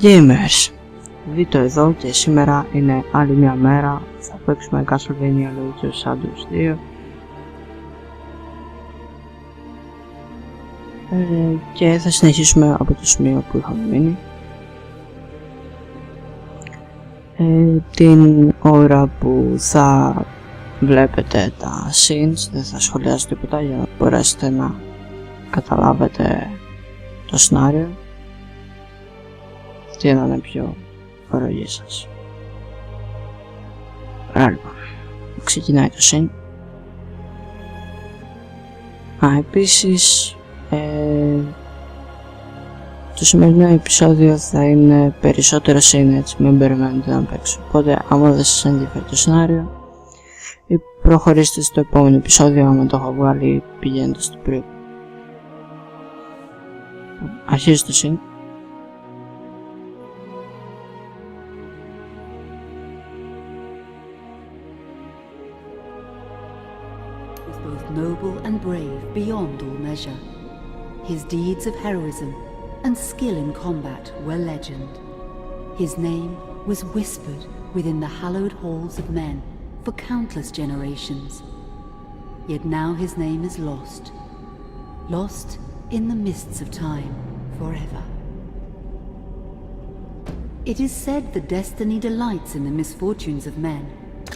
Gamers, Βίτο εδώ και σήμερα είναι άλλη μια μέρα. Θα παίξουμε Castlevania Lords of Shadow 2 και θα συνεχίσουμε από το σημείο που είχαμε μείνει. Την ώρα που θα βλέπετε τα scenes δεν θα σχολιάσω τίποτα για να μπορέσετε να καταλάβετε το σενάριο και να είναι πιο ορογή σας. Άρα ξεκινάει το scene. Επίσης το σημερινό επεισόδιο θα είναι περισσότερο scene, έτσι μην περιμένετε να παίξω. Οπότε άμα δεν σας ενδιαφέρει το σενάριο προχωρήστε στο επόμενο επεισόδιο. Άμα το έχω βγάλει πηγαίνετε στο πριν. Αρχίζει το scene. Noble and brave beyond all measure. His deeds of heroism and skill in combat were legend. His name was whispered within the hallowed halls of men for countless generations. Yet now his name is lost. Lost in the mists of time forever. It is said that destiny delights in the misfortunes of men,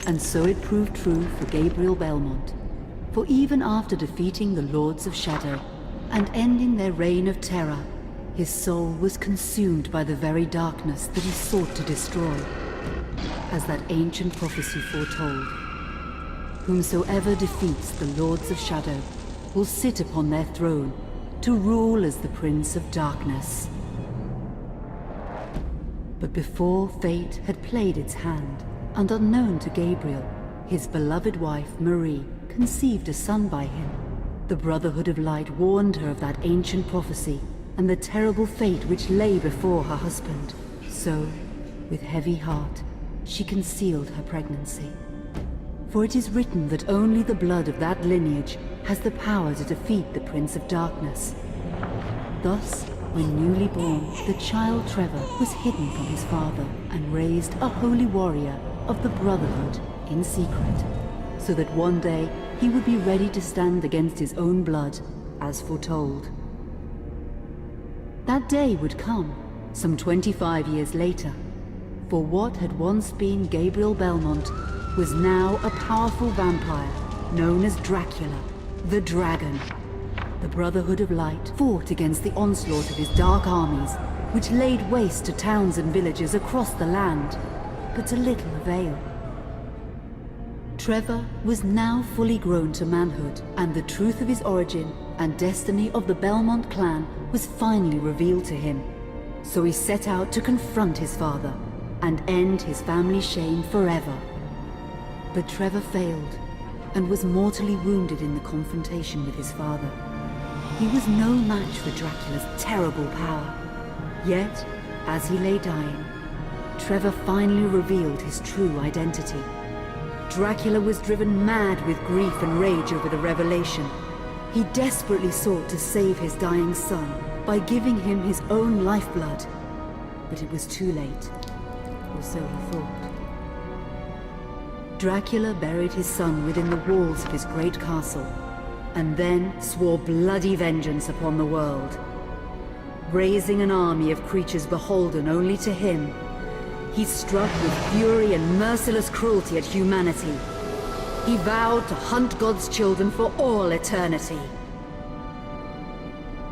and so it proved true for Gabriel Belmont. For even after defeating the Lords of Shadow and ending their reign of terror, his soul was consumed by the very darkness that he sought to destroy. As that ancient prophecy foretold, whomsoever defeats the Lords of Shadow will sit upon their throne to rule as the Prince of Darkness. But before fate had played its hand, and unknown to Gabriel, his beloved wife Marie conceived a son by him. The Brotherhood of Light warned her of that ancient prophecy and the terrible fate which lay before her husband. So, with heavy heart, she concealed her pregnancy. For it is written that only the blood of that lineage has the power to defeat the Prince of Darkness. Thus, when newly born, the child Trevor was hidden from his father and raised a holy warrior of the Brotherhood in secret, so that one day he would be ready to stand against his own blood, as foretold. That day would come, some 25 years later, for what had once been Gabriel Belmont was now a powerful vampire known as Dracula, the Dragon. The Brotherhood of Light fought against the onslaught of his dark armies, which laid waste to towns and villages across the land, but to little avail. Trevor was now fully grown to manhood, and the truth of his origin and destiny of the Belmont clan was finally revealed to him. So he set out to confront his father and end his family shame forever. But Trevor failed and was mortally wounded in the confrontation with his father. He was no match for Dracula's terrible power. Yet, as he lay dying, Trevor finally revealed his true identity. Dracula was driven mad with grief and rage over the revelation. He desperately sought to save his dying son by giving him his own lifeblood. But it was too late, or so he thought. Dracula buried his son within the walls of his great castle, and then swore bloody vengeance upon the world. Raising an army of creatures beholden only to him, he struck with fury and merciless cruelty at humanity. He vowed to hunt God's children for all eternity.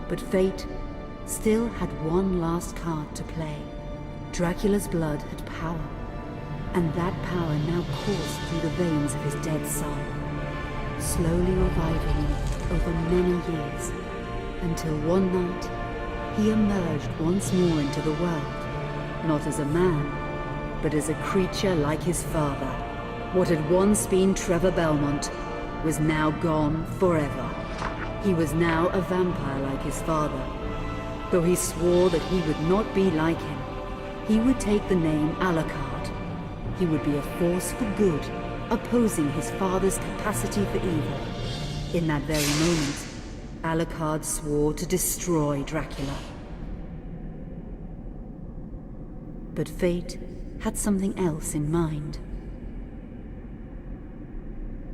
But fate still had one last card to play. Dracula's blood had power, and that power now coursed through the veins of his dead son, slowly reviving him over many years, until one night he emerged once more into the world, not as a man, but as a creature like his father. What had once been Trevor Belmont was now gone forever. He was now a vampire like his father. Though he swore that he would not be like him, he would take the name Alucard. He would be a force for good, opposing his father's capacity for evil. In that very moment, Alucard swore to destroy Dracula. But fate had something else in mind.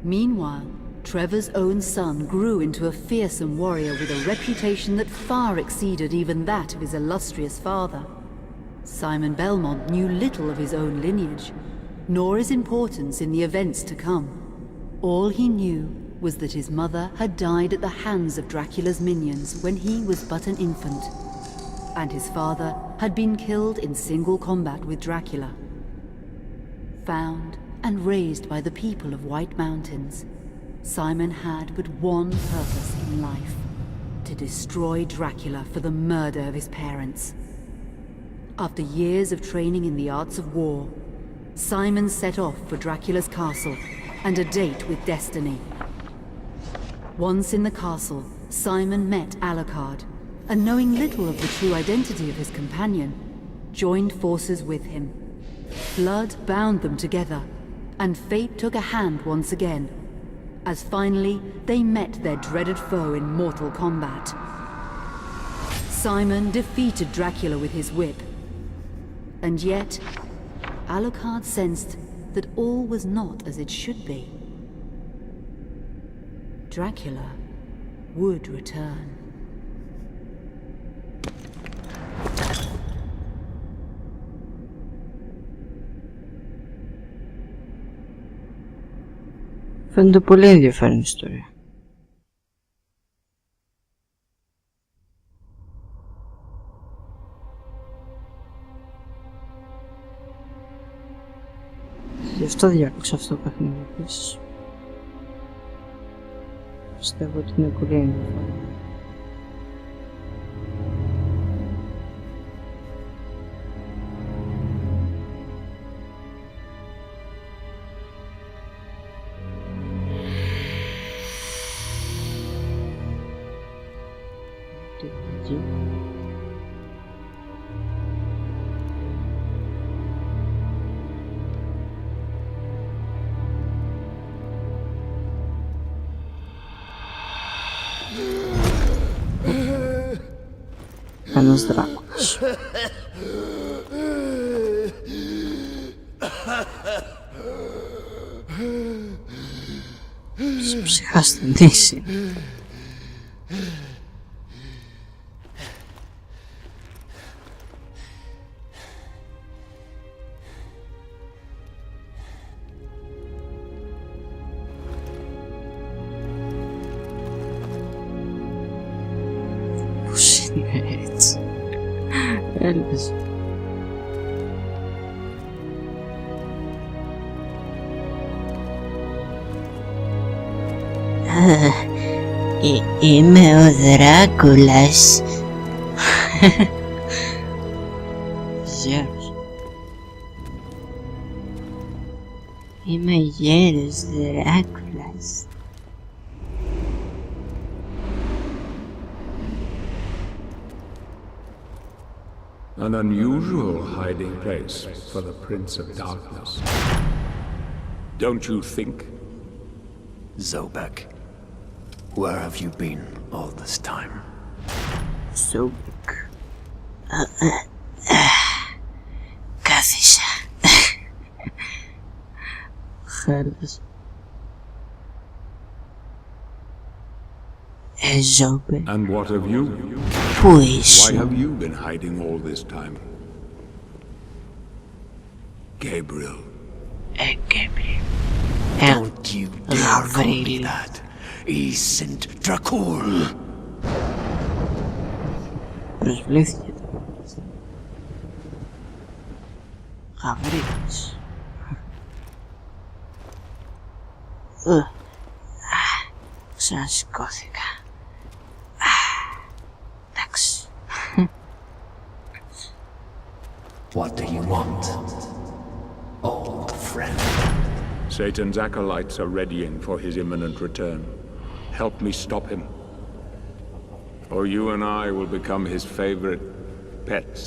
Meanwhile, Trevor's own son grew into a fearsome warrior with a reputation that far exceeded even that of his illustrious father. Simon Belmont knew little of his own lineage, nor his importance in the events to come. All he knew was that his mother had died at the hands of Dracula's minions when he was but an infant, and his father had been killed in single combat with Dracula. Found and raised by the people of White Mountains, Simon had but one purpose in life: to destroy Dracula for the murder of his parents. After years of training in the arts of war, Simon set off for Dracula's castle and a date with destiny. Once in the castle, Simon met Alucard, and knowing little of the true identity of his companion, joined forces with him. Blood bound them together, and fate took a hand once again, as finally they met their dreaded foe in mortal combat. Simon defeated Dracula with his whip, and yet Alucard sensed that all was not as it should be. Dracula would return. Φαίνεται πολύ ενδιαφέρον ιστορία. Γι' αυτό διάλεξα αυτό το παιχνίδι επίσης. Πιστεύω ότι είναι πολύ ενδιαφέρον. VTG. Ένας δράκονας. Ψυχασθενής. Πώς είναι έτσι? Έλβες. Είμαι ο Δράκουλας. Γέρος. Είμαι γέρος Δράκουλας. An unusual hiding place for the Prince of Darkness. Don't you think? Zobek, where have you been all this time? Zobek. Κάθισα. Χέλες. Zobek. And what have you? Πού είσαι? Why have you been hiding all this time? Gabriel. Gabriel. Don't you dare call me that. Isn't Dracul. Προσβλήθηκε. Γαβρίλης. Ξανασηκώθηκα. Εντάξει. What do you want, old friend? Satan's acolytes are readying for his imminent return. Help me stop him, or you and I will become his favorite pets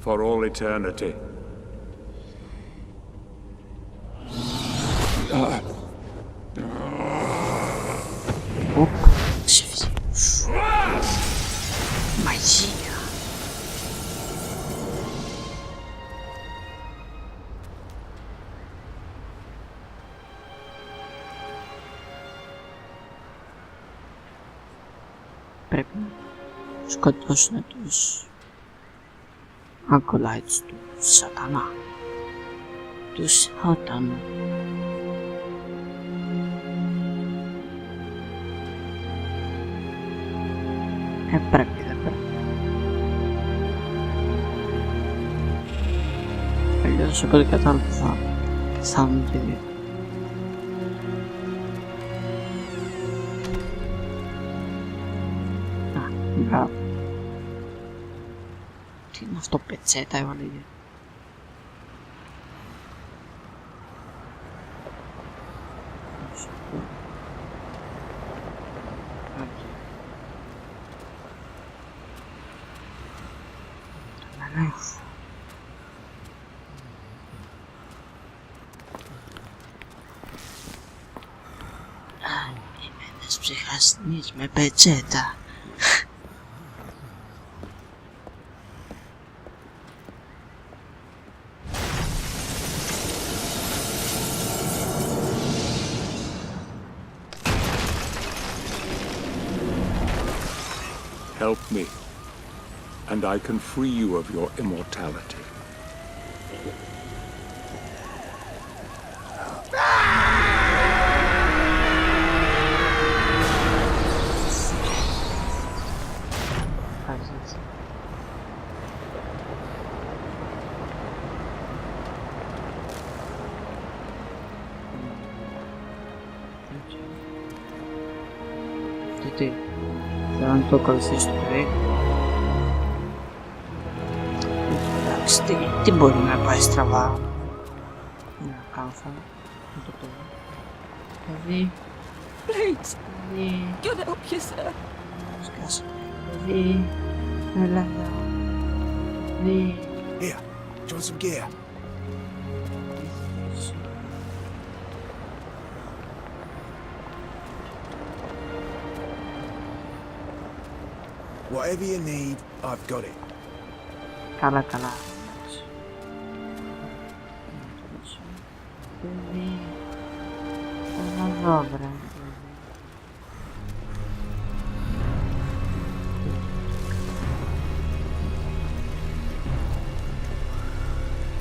for all eternity. Μαγεία. πρέπει να σκοτώσουν τους acolytes του σατανά. Του σατανά. Πρέπει, δεν πρέπει. Αλλιώς από ό,τι κατάλαβα θα πεθάνουν και δύο. Μπράβο. Τι είναι αυτό, πετσέτα έβαλε για. Είμαι ένας ψυχασθενής με πετσέτα. Help me, and I can free you of your immortality. Τι, θέλω να το ακολουθήσω το παιδί. Εντάξει, τι μπορεί να πάει στραβά. Να κάνω αυτό. Να το παιδί. Παιδί. Please, Παιδί. God help you, sir. Σκάσε. Παιδί. Έλα εδώ. Παιδί. Here, join some gear. Whatever you need, I've got it. Καλά, καλά. Παιδί. Έλα εδώ, βρε.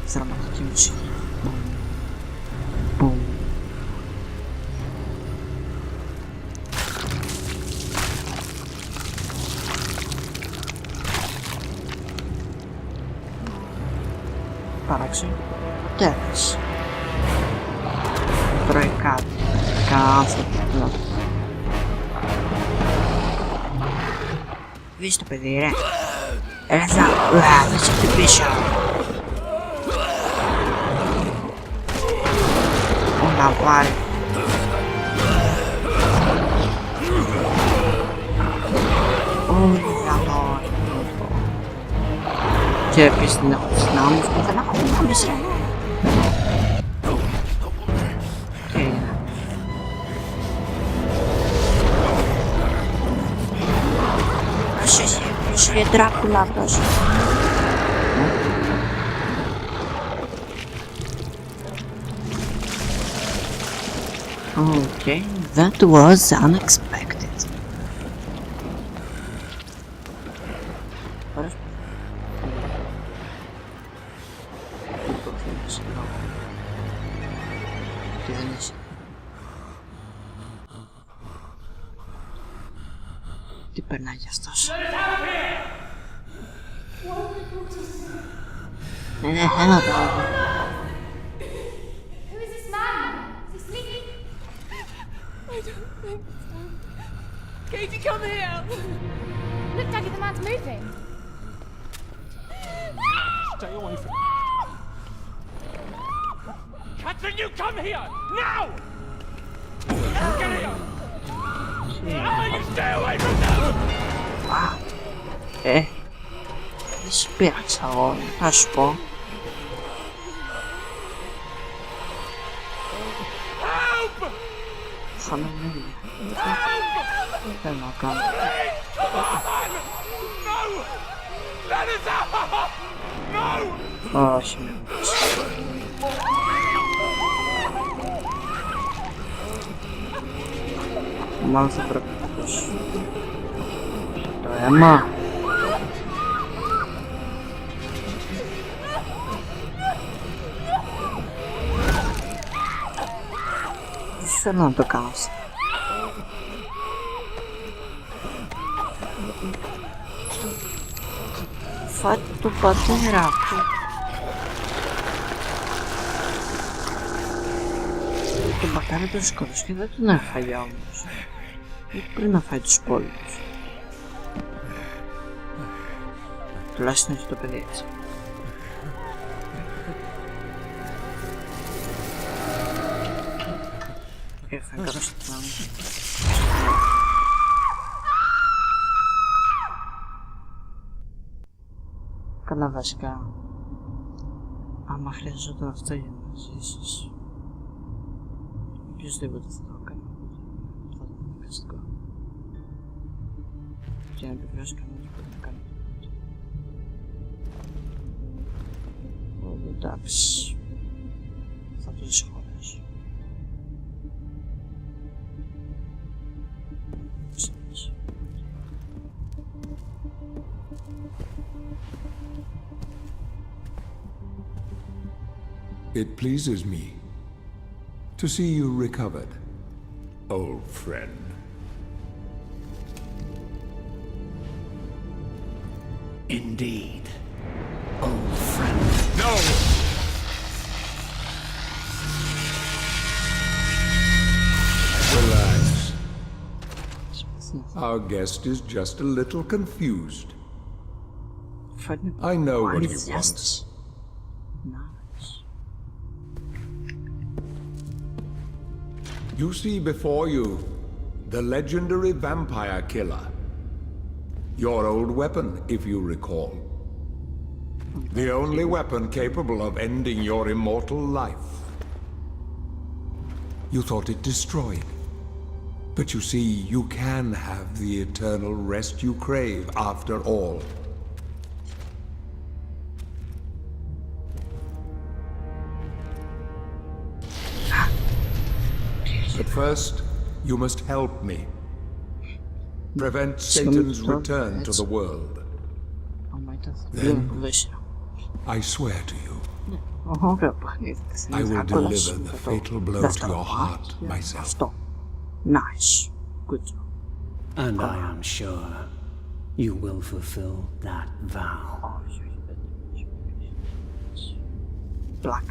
Δραματική μουσική. Μπουμ. Παράξενο. Τέλος. Τρώει κάτι. Κάνα άνθρωπο. Δεις το παιδί, ρε. Έλα εδώ. Θα σε χτυπήσω. Να πάρει. Όλοι δυνατόν. Και επίσης δεν έχω τις δυνάμεις μου, δεν έχω δυνάμεις, ρε. Τι είναι. Ποιος είναι Ντράκουλα αυτός. Okay, that was unexpected. Τι περνάει για αυτός. Ναι, ένα το άλλο. Katie, come here! Look, Daddy, the man's moving. Stay away from me. Catherine, you come here! Now! Get here! You stay away from them! Δεν σου πείραξα εγώ, θα σου πω. Χαμένοι. Δεν να κάνω. Όχι. Μάλλον θα πρέπει να δώσω. Έμα. Δεν θέλω να το κάνω αυτό. Φάτε το πατέρα του. Τον πατέρα τον σκότωσε και δεν τον έφαγε όμως. Ή πριν να φάει τους υπόλοιπους. Τουλάχιστον έχει το παιδί έτσι. Έφαγε κάτω στο πλάνο. Καλά βασικά. Άμα χρειαζόταν αυτό για να ζήσεις, οποιοςδήποτε θα το έκανε. Θα το έκανε καστικό. Και να επιβιώσει κανένας μπορεί να κάνει τίποτα. Εντάξει. Θα το συγχωρέσω. It pleases me to see you recovered, old friend. Indeed, old friend. No! Relax. Our guest is just a little confused. I know what he wants. You see before you the legendary vampire killer. Your old weapon, if you recall. The only weapon capable of ending your immortal life. You thought it destroyed. But you see, you can have the eternal rest you crave after all. But first, you must help me. Prevent Satan's return to the world. Then, I swear to you, I will deliver the fatal blow to your heart myself. Nice. Good job. And I am sure you will fulfill that vow. Black.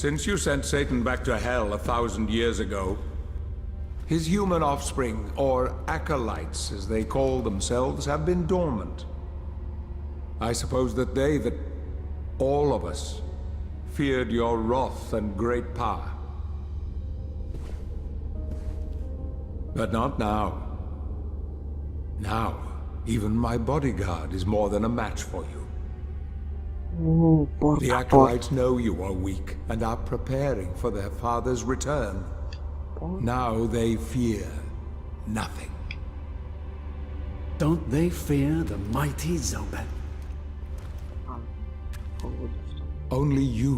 Since you sent Satan back to hell 1,000 years ago, his human offspring, or acolytes as they call themselves, have been dormant. I suppose that all of us, feared your wrath and great power. But not now. Now, even my bodyguard is more than a match for you. The acolytes know you are weak and are preparing for their father's return. Now they fear nothing. Don't they fear the mighty Zobek? Only you,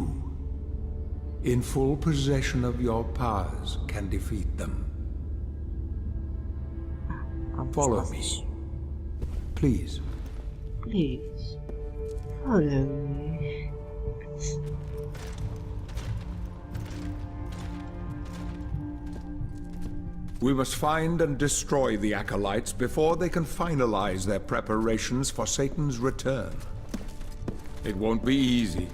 in full possession of your powers, can defeat them. Follow me. Please. Please. Follow me. We must find and destroy the acolytes before they can finalize their preparations for Satan's return. It won't be easy.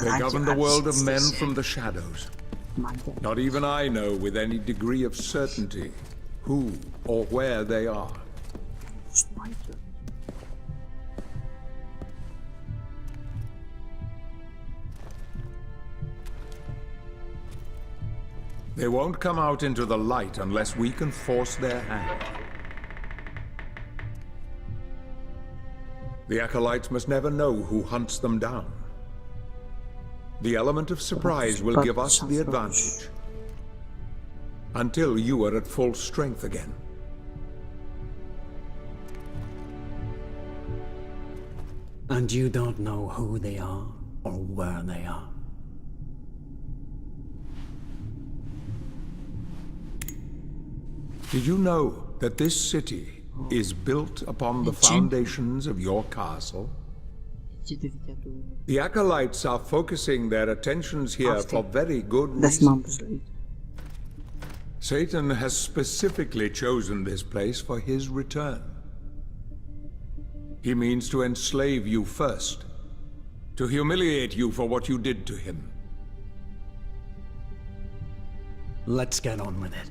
They govern the world of men from the shadows. Not even I know with any degree of certainty who or where they are. They won't come out into the light unless we can force their hand. The acolytes must never know who hunts them down. The element of surprise will give us the advantage. Until you are at full strength again. And you don't know who they are or where they are. Did you know that this city is built upon the foundations of your castle? The acolytes are focusing their attentions here for very good reason. Satan has specifically chosen this place for his return. He means to enslave you first, to humiliate you for what you did to him. Let's get on with it.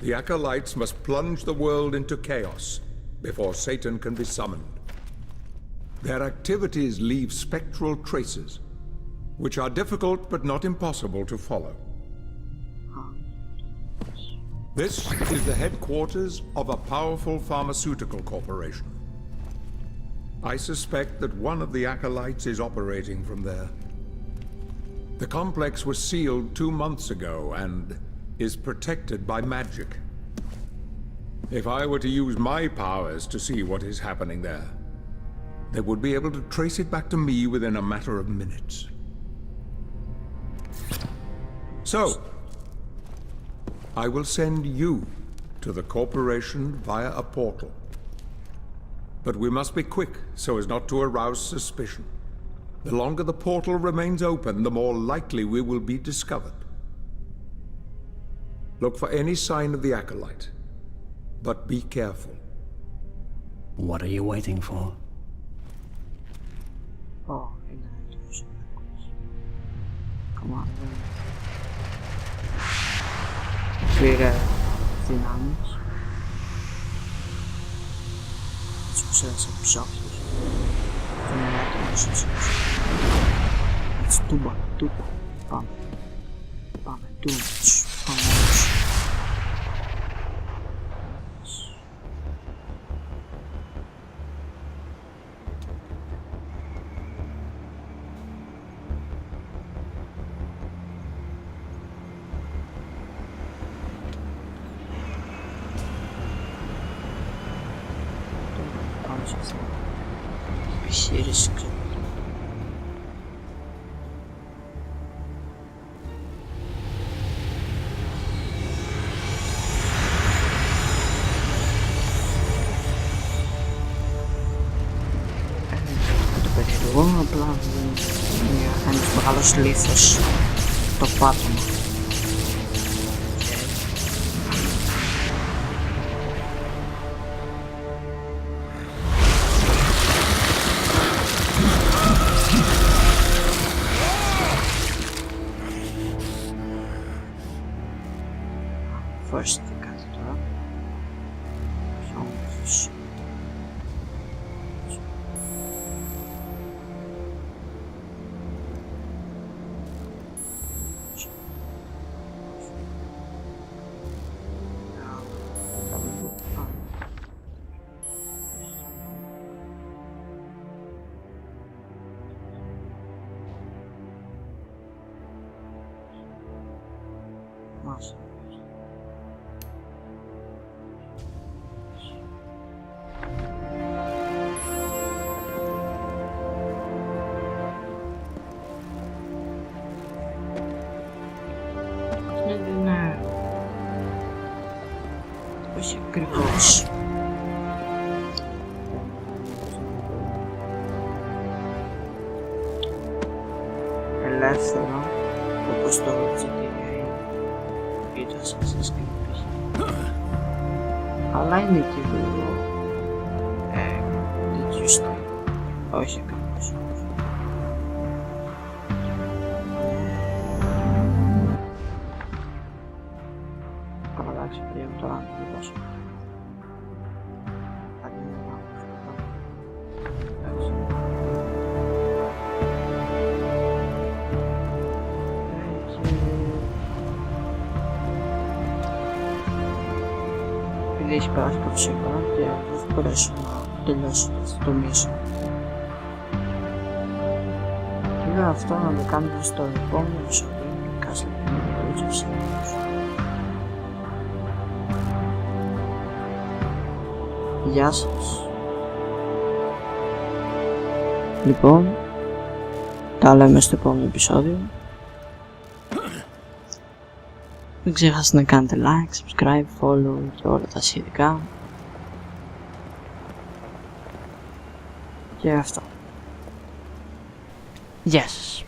The acolytes must plunge the world into chaos before Satan can be summoned. Their activities leave spectral traces, which are difficult but not impossible to follow. This is the headquarters of a powerful pharmaceutical corporation. I suspect that one of the acolytes is operating from there. The complex was sealed 2 months ago and is protected by magic. If I were to use my powers to see what is happening there, they would be able to trace it back to me within a matter of minutes. So, I will send you to the corporation via a portal. But we must be quick so as not to arouse suspicion. The longer the portal remains open, the more likely we will be discovered. Look for any sign of the acolyte, but be careful. What are you waiting for? Oh, είναι έτοιμος. Come on. Πήρε δυνάμεις. Έτσι που σε ψάχνεις. Είναι έτοιμος έτσι. Έτσι τούμπα. Πάμε. Τούμπας. Πάμε. Επιχείρηση κλπ. Το περίεργο απλά είναι ένας μεγάλος λίθος το πάτωμα. First κάτι τώρα. Όμως. Μάσα. Είναι... όχι ακριβώς. Ελεύθερο, όπως το GTA ή το Assassin's Creed. Αλλά είναι και λίγο τέτοιου στυλ. Όχι ακριβώς. Εντάξει, πρέπει τώρα να το δώσω. Επειδή έχει περάσει το ψήφωνα και δεν θα μπορέσω να τελειώσω το μίσο. Και βέβαια αυτό να το κάνουμε στο επόμενο επεισόδιο. Castlevania Lords of Shadow. Γεια σας. Λοιπόν, τα λέμε στο επόμενο επεισόδιο. Μην ξέχασετε να κάνετε like, subscribe, follow και όλα τα σχετικά. Και αυτό. Γεια σας.